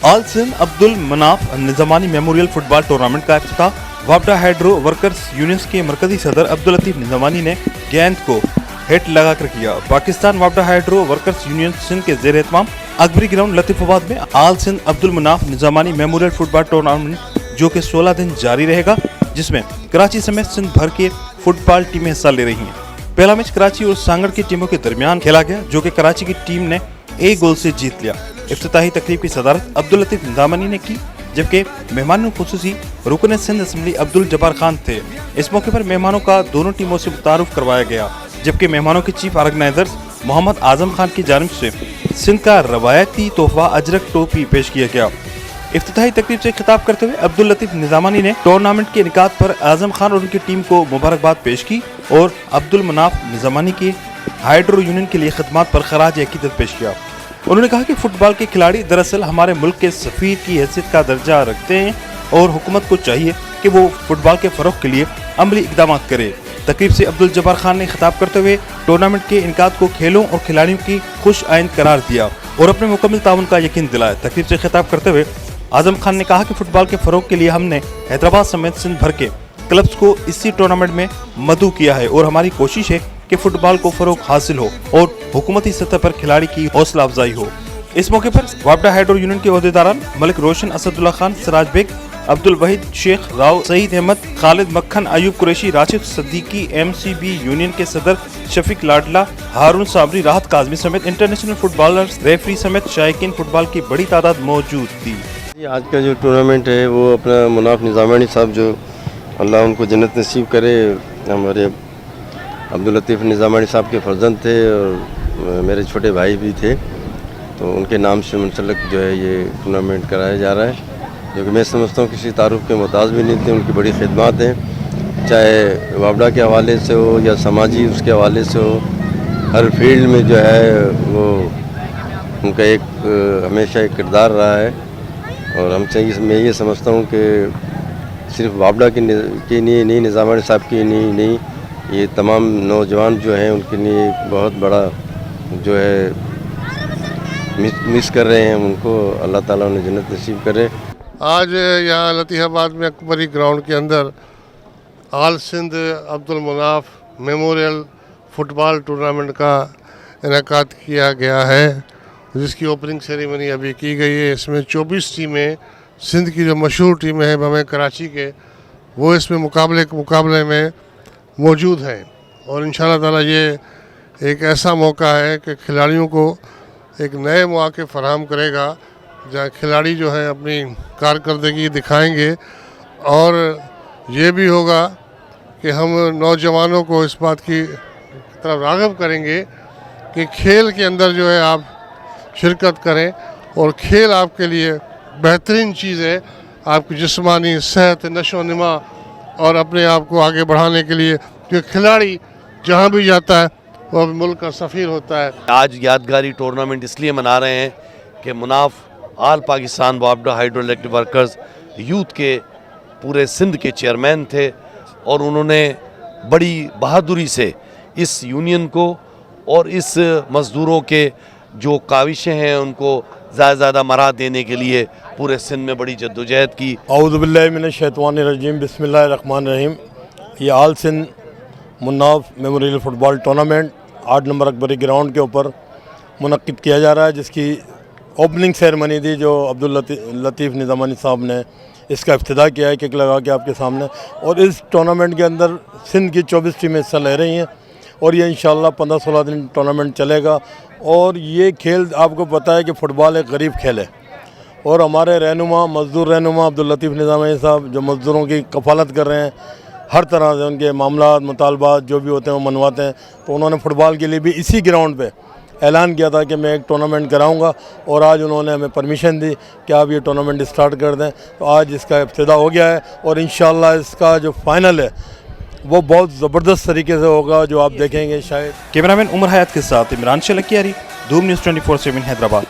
आल Sindh Abdul Manaf Nizamani memorial football tournament का इफ्तिताह वापडा हाइड्रो वर्कर्स यूनियन के मरकजी सदर अब्दुल लतीफ निजामानी ने गेंद को हेट लगाकर किया। पाकिस्तान वापडा हाइड्रो वर्कर्स यूनियन सिंध के जेर एहतमाम अकबरी ग्राउंड लतीफाबाद में all Sindh Abdul Manaf Nizamani memorial football tournament जो कि 16 दिन जारी रहेगा, जिसमें कराची समेत सिंध भर के फुटबॉल टीमें हिस्सा ले रही हैं। पहला मैच कराची और सांगड़ की टीमों के दरमियान खेला गया, जो कि कराची की टीम ने 1 गोल से जीत लिया। इफ्तिताही तकरीब की सदारत अब्दुल लतीफ निजामानी ने की, जबकि मेहमान खुसूसी रुकन सिंध असम्बली अब्दुल जब्बार खान थे। इस मौके पर मेहमानों का दोनों टीमों से तारुफ करवाया गया, जबकि मेहमानों के चीफ ऑर्गेनाइजर्स मोहम्मद आजम खान की जानिब से सिंध का रवायती तोहफा अजरक टोपी पेश किया गया। इफ्तिताही तकरीब से खिताब करते हुए अब्दुल लतीफ निजामानी ने टूर्नामेंट के इनेकाद पर आजम खान और उनकी टीम को मुबारकबाद पेश की और अब्दुल मनाफ निजामानी के हाइड्रो यूनियन के लिए खिदमात पर खराज अकीदत पेश किया। उन्होंने कहा कि फुटबॉल के खिलाड़ी दरअसल हमारे मुल्क के सफीर की हैसियत का दर्जा रखते हैं और हुकूमत को चाहिए कि वो फुटबॉल के फ़रोग़ के लिए अमली इक़दाम करे। तकरीब से अब्दुल जब्बार खान ने खिताब करते हुए टूर्नामेंट के इनेकाद को खेलों और खिलाड़ियों की खुश आइंद करार दिया और अपने मुकम्मल ताउन का यकीन दिलाया। तकरीब से खिताब करते हुए आजम खान ने कहा कि फुटबॉल के फ़रोग़ के लिए हमने हैदराबाद समेत सिंध भर के क्लब्स को इसी टूर्नामेंट में मदऊ किया है और हमारी कोशिश है कि फुटबॉल को फ़रोग़ हासिल हो और हुकूमती सतह पर खिलाड़ी की हौसला अफजाई हो। इस मौके पर वापडा हाइड्रो यूनियन के ओहदेदारान मलिक रोशन, असदुल्ला खान, सिराज बेग, अब्दुल वहीद, शेख राव, सईद अहमद, खालिद मक्खन, अयूब कुरैशी, राशिद सद्दीकी, MCB यूनियन के सदर शफीक लाडला, हारून साबरी, राहत काजमी समेत इंटरनेशनल फुटबॉलर्स, रेफरी समेत शायकीन फुटबॉल की बड़ी तादाद मौजूद थी। आज का जो टूर्नामेंट है वो अपना मुनाफ निजामानी साहब, जो अल्लाह उनको जन्नत नसीब करे, हमारे अब्दुल लतीफ निजामानी साहब के फर्जंद थे और मेरे छोटे भाई भी थे, तो उनके नाम से मुंसलिक जो है ये टूर्नामेंट कराया जा रहा है, जो कि मैं समझता हूँ किसी तारुफ के मोहताज भी नहीं थे। उनकी बड़ी खिदमत हैं, चाहे वापडा के हवाले से हो या समाजी उसके हवाले से हो, हर फील्ड में जो है वो उनका एक हमेशा एक किरदार रहा है। और मैं ये समझता हूँ कि सिर्फ वापडा के नहीं निजामानी साहब की नहीं, ये तमाम नौजवान जो हैं उनके लिए बहुत बड़ा जो है मिस कर रहे हैं। उनको अल्लाह ताला उन्हें जन्नत नसीब करे। आज यहाँ लतीफाबाद में अकबरी ग्राउंड के अंदर all Sindh Abdul Manaf memorial football tournament का इनेकाद किया गया है, जिसकी ओपनिंग सेरेमनी अभी की गई है। इसमें 24 टीमें, सिंध की जो मशहूर टीमें हैं बमें कराची के, वो इसमें मुकाबले में मौजूद हैं। और इंशाअल्लाह ताला ये एक ऐसा मौका है कि खिलाड़ियों को एक नए मौके फराहम करेगा, जहाँ खिलाड़ी जो है अपनी कारकर्दगी दिखाएंगे। और ये भी होगा कि हम नौजवानों को इस बात की तरफ राग़िब करेंगे कि खेल के अंदर जो है आप शिरकत करें, और खेल आपके लिए बेहतरीन चीज़ है, आपकी जिस्मानी सेहत, नशो नमा और अपने आप को आगे बढ़ाने के लिए, क्योंकि खिलाड़ी जहाँ भी जाता है वो मुल्क का सफ़ीर होता है। आज यादगारी टूर्नामेंट इसलिए मना रहे हैं कि मुनाफ आल पाकिस्तान वापडा हाइड्रो इलेक्ट्रिक वर्कर्स यूथ के पूरे सिंध के चेयरमैन थे और उन्होंने बड़ी बहादुरी से इस यूनियन को और इस मज़दूरों के जो काविशें हैं उनको ज़्यादा मरा देने के लिए पूरे सिंध में बड़ी जद्दोजहद की। औज़ु बिल्लाहि मिनश शैतानिर रजीम, बिस्मिल्लाहिर रहमानिर रहीम। ये all Sindh Munaf memorial football tournament 8 number Akbari ground के ऊपर मुनक्किद किया जा रहा है, जिसकी ओपनिंग सेरेमनी थी जो अब्दुल लतीफ निजामानी साहब ने इसका इफ्तिताह किया है, किक लगा के आपके सामने। और इस टूर्नामेंट के अंदर सिंध की 24 टीमें हिस्सा ले रही हैं और ये इंशाअल्लाह 15-16 दिन टूर्नामेंट चलेगा। और ये खेल आपको पता है कि फ़ुटबॉल एक गरीब खेल है, और हमारे रहनुमा, मज़दूर रहनुमा अब्दुल लतीफ निजामानी साहब जो मज़दूरों की कफ़ालत कर रहे हैं, हर तरह से उनके मामलात मुतालबात जो भी होते हैं वो मनवाते हैं। तो उन्होंने फ़ुटबॉल के लिए भी इसी ग्राउंड पे ऐलान किया था कि मैं एक टूर्नामेंट कराऊंगा, और आज उन्होंने हमें परमिशन दी कि आप ये टूर्नामेंट स्टार्ट कर दें। तो आज इसका इब्तिदा हो गया है और इंशाअल्लाह इसका जो फाइनल है वो बहुत ज़बरदस्त तरीके से होगा, जो आप देखेंगे शायद। कैमरामैन उमर हयात के साथ इमरान शलकियारी, धूम न्यूज़ 24/7 हैदराबाद।